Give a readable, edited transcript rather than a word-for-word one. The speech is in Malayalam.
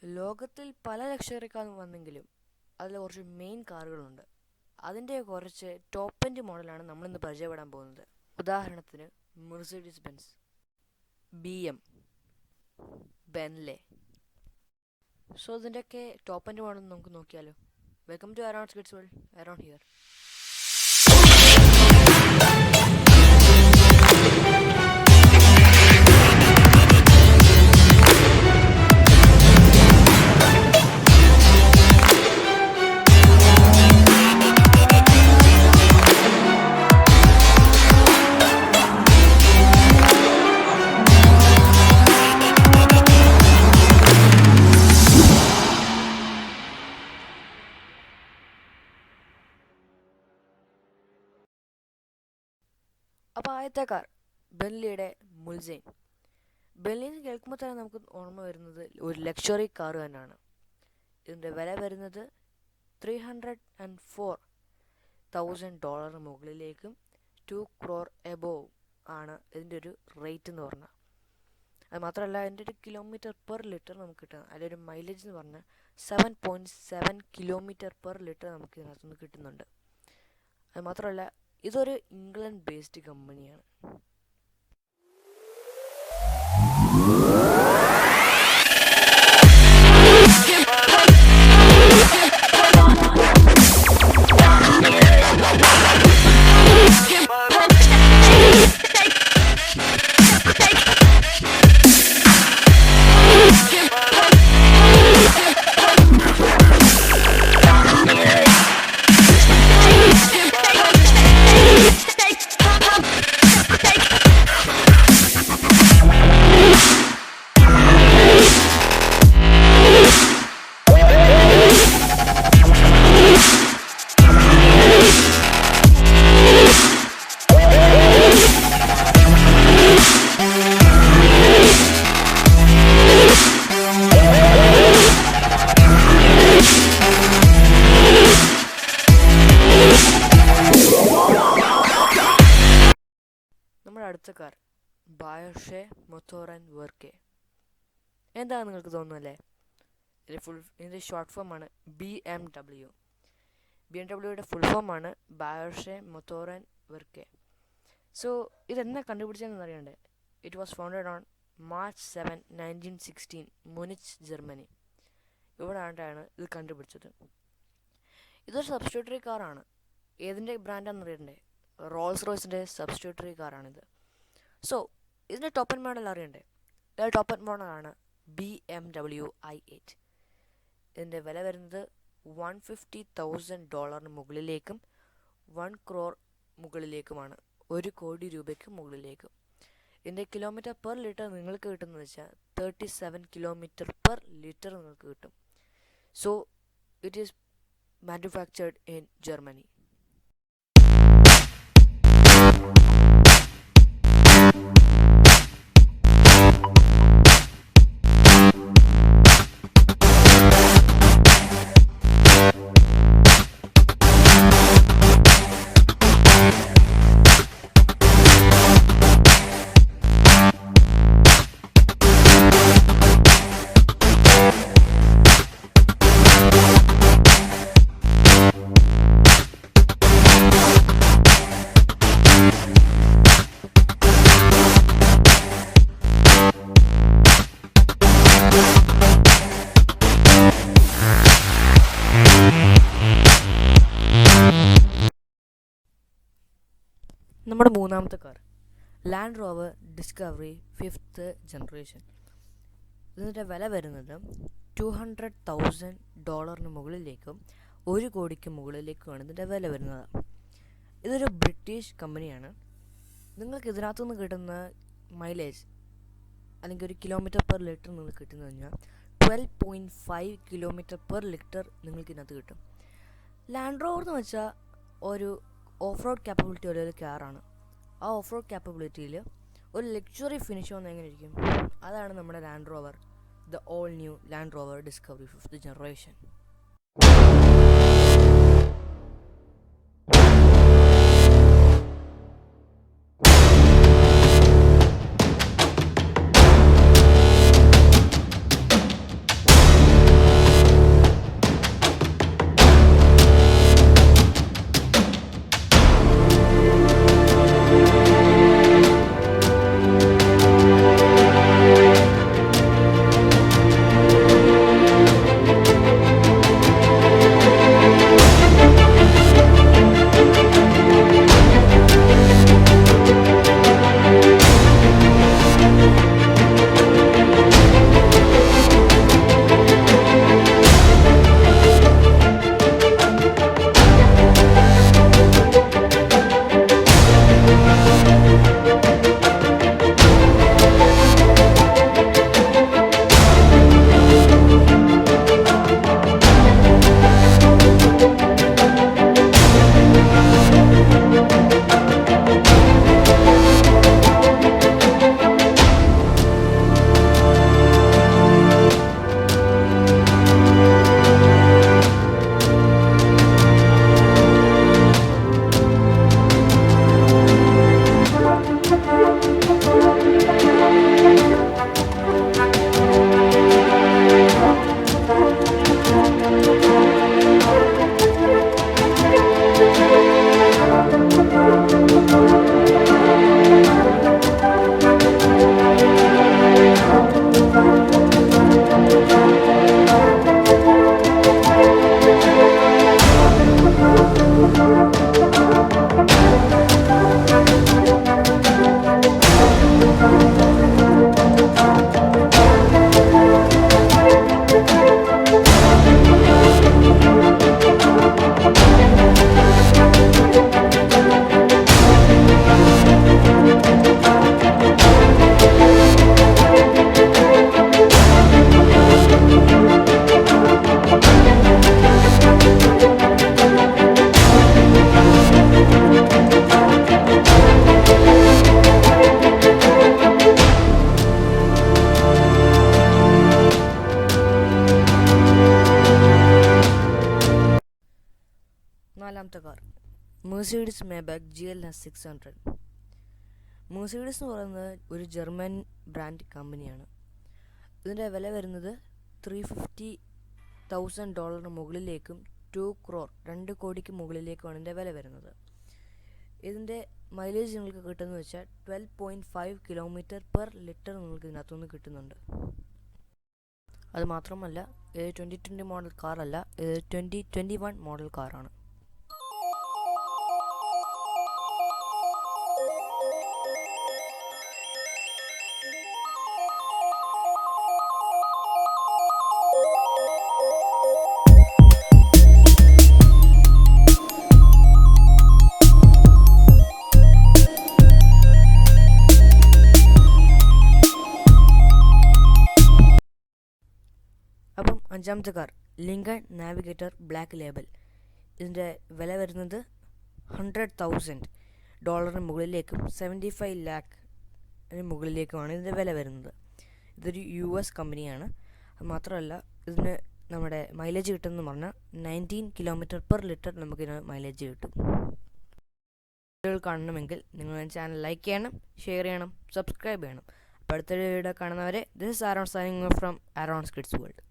ലോകത്തിൽ പല ലക്ഷറി കാർ വന്നെങ്കിലും അതിൽ കുറച്ച് മെയിൻ കാറുകളുണ്ട്. അതിൻ്റെ കുറച്ച് ടോപ്പ് എൻഡ് മോഡലാണ് നമ്മളിന്ന് പരിചയപ്പെടാൻ പോകുന്നത്. ഉദാഹരണത്തിന് Mercedes Benz, BM, Bentley. So ഇതിൻ്റെയൊക്കെ ടോപ്പ് എൻഡ് മോഡൽ നമുക്ക് നോക്കിയാലോ. Welcome to around kids world, around here. അപ്പോൾ ആദ്യത്തെ കാർ ബെൻലിയുടെ മുൾസൈൻ. ബെൻലിന്ന് കേൾക്കുമ്പോൾ തന്നെ നമുക്ക് ഓർമ്മ വരുന്നത് ഒരു ലക്ഷറി കാർ തന്നെയാണ്. ഇതിൻ്റെ വില വരുന്നത് $304,000 മുകളിലേക്കും 2 crore എബോവ് ആണ് ഇതിൻ്റെ ഒരു റേറ്റ് എന്ന് പറഞ്ഞാൽ. അത് മാത്രമല്ല അതിൻ്റെ ഒരു കിലോമീറ്റർ പെർ ലിറ്റർ നമുക്ക് കിട്ടുന്നത്, അതിലൊരു മൈലേജ് എന്ന് പറഞ്ഞാൽ 7.7 കിലോമീറ്റർ പെർ ലിറ്റർ നമുക്ക് ഇതിനകത്തുനിന്ന് കിട്ടുന്നുണ്ട്. അത് മാത്രമല്ല ഇതൊരു ഇംഗ്ലണ്ട് ബേസ്ഡ് കമ്പനിയാണ്. നമ്മുടെ അടുത്ത കാർ ബയോഷെ മൊത്തോറൻ വെർക്കെ. എന്താണ് നിങ്ങൾക്ക് തോന്നുന്നല്ലേ? ഇതിൻ്റെ ഷോർട്ട് ഫോമാണ് BMW. BMWയുടെ ഫുൾ ഫോമാണ് ബയോഷെ മൊത്തോറൻ വെർക്കെ. സോ ഇതെന്നാ കണ്ടുപിടിച്ചതെന്ന് അറിയണ്ടേ? It was founded on March 7, 1916, Munich, Germany. ഇവിടെയാണ് ഇത് കണ്ടുപിടിച്ചത്. ഇതൊരു സബ്സ്റ്റിറ്റ്യൂട്ടറി കാറാണ്. ഏതിൻ്റെ ബ്രാൻഡാണെന്ന് അറിയണ്ടേ? റോൾസ് റോയ്സിൻ്റെ സബ്സ്റ്റിറ്റ്യൂട്ടറി കാറാണിത്. സോ ഇതിൻ്റെ ടോപ്പ് എൻഡ് മോഡൽ അറിയണ്ടേ? ഇതിൻ്റെ ടോപ്പ് എൻഡ് മോഡലാണ് BMW i8. ഇതിൻ്റെ വില വരുന്നത് $150,000 മുകളിലേക്കും 1 crore മുകളിലേക്കുമാണ്, 1 കോടി രൂപയ്ക്ക് മുകളിലേക്കും. ഇതിൻ്റെ കിലോമീറ്റർ പെർ ലിറ്റർ നിങ്ങൾക്ക് കിട്ടുന്നത് വെച്ചാൽ 37 കിലോമീറ്റർ പെർ ലിറ്റർ നിങ്ങൾക്ക് കിട്ടും. So it is manufactured in Germany. നമ്മുടെ മൂന്നാമത്തെ car land Rover Discovery 5th generation. ഇതിൻ്റെ വില വരുന്നത് $200,000 മുകളിലേക്കും 1 കോടിക്ക് മുകളിലേക്കുമാണ് ഇതിൻ്റെ വില വരുന്നത്. ഇതൊരു ബ്രിട്ടീഷ് കമ്പനിയാണ്. നിങ്ങൾക്ക് ഇതിനകത്തുനിന്ന് കിട്ടുന്ന മൈലേജ് അല്ലെങ്കിൽ ഒരു കിലോമീറ്റർ പെർ ലിറ്റർ നിങ്ങൾക്ക് കിട്ടുന്നത് കഴിഞ്ഞാൽ 12.5 കിലോമീറ്റർ പെർ ലിറ്റർ നിങ്ങൾക്ക് ഇതിനകത്ത് കിട്ടും. ലാൻഡ് റോവർ എന്ന് വെച്ചാൽ ഒരു ഓഫ് റോഡ് ക്യാപ്പബിലിറ്റി ഉള്ളൊരു കാറാണ്. ആ ഓഫ് റോഡ് ക്യാപ്പബിലിറ്റിയിൽ ഒരു ലക്ഷറി ഫിനിഷ് വന്നാൽ എങ്ങനെ ഇരിക്കും? അതാണ് നമ്മുടെ Land Rover, the all new Land Rover Discovery 5th generation. അഞ്ചാമത്തെ car Mercedes Maybach GLS 600. Mercedes എന്ന് പറയുന്നത് ഒരു ജർമ്മൻ ബ്രാൻഡ് കമ്പനിയാണ്. ഇതിൻ്റെ വില വരുന്നത് $350,000 മുകളിലേക്കും 2 crore 2 കോടിക്ക് മുകളിലേക്കുമാണ് ഇതിൻ്റെ വില വരുന്നത്. ഇതിൻ്റെ മൈലേജ് നിങ്ങൾക്ക് കിട്ടുന്നത് വെച്ചാൽ 12.5 km/L നിങ്ങൾക്ക് ഇതിനകത്തുനിന്ന് കിട്ടുന്നുണ്ട്. അത് മാത്രമല്ല ഇത് 2020 മോഡൽ കാറല്ല, ഇത് 2021 മോഡൽ കാറാണ്. അപ്പം അഞ്ചാമത്തെ car Lincoln navigator black label. ഇതിൻ്റെ വില വരുന്നത് $100,000 മുകളിലേക്കും 75 lakh മുകളിലേക്കുമാണ് ഇതിൻ്റെ വില വരുന്നത്. ഇതൊരു US കമ്പനിയാണ്. അത് മാത്രമല്ല ഇതിന് നമ്മുടെ മൈലേജ് കിട്ടുമെന്ന് പറഞ്ഞാൽ 19 km/L നമുക്കിതിന് മൈലേജ് കിട്ടും. വീഡിയോകൾ കാണണമെങ്കിൽ നിങ്ങൾ ചാനൽ ലൈക്ക് ചെയ്യണം, ഷെയർ ചെയ്യണം, സബ്സ്ക്രൈബ് ചെയ്യണം. അപ്പോൾ അടുത്ത വീഡിയോ കാണുന്നവരെ this is Aaron signing from Aaron's kids world.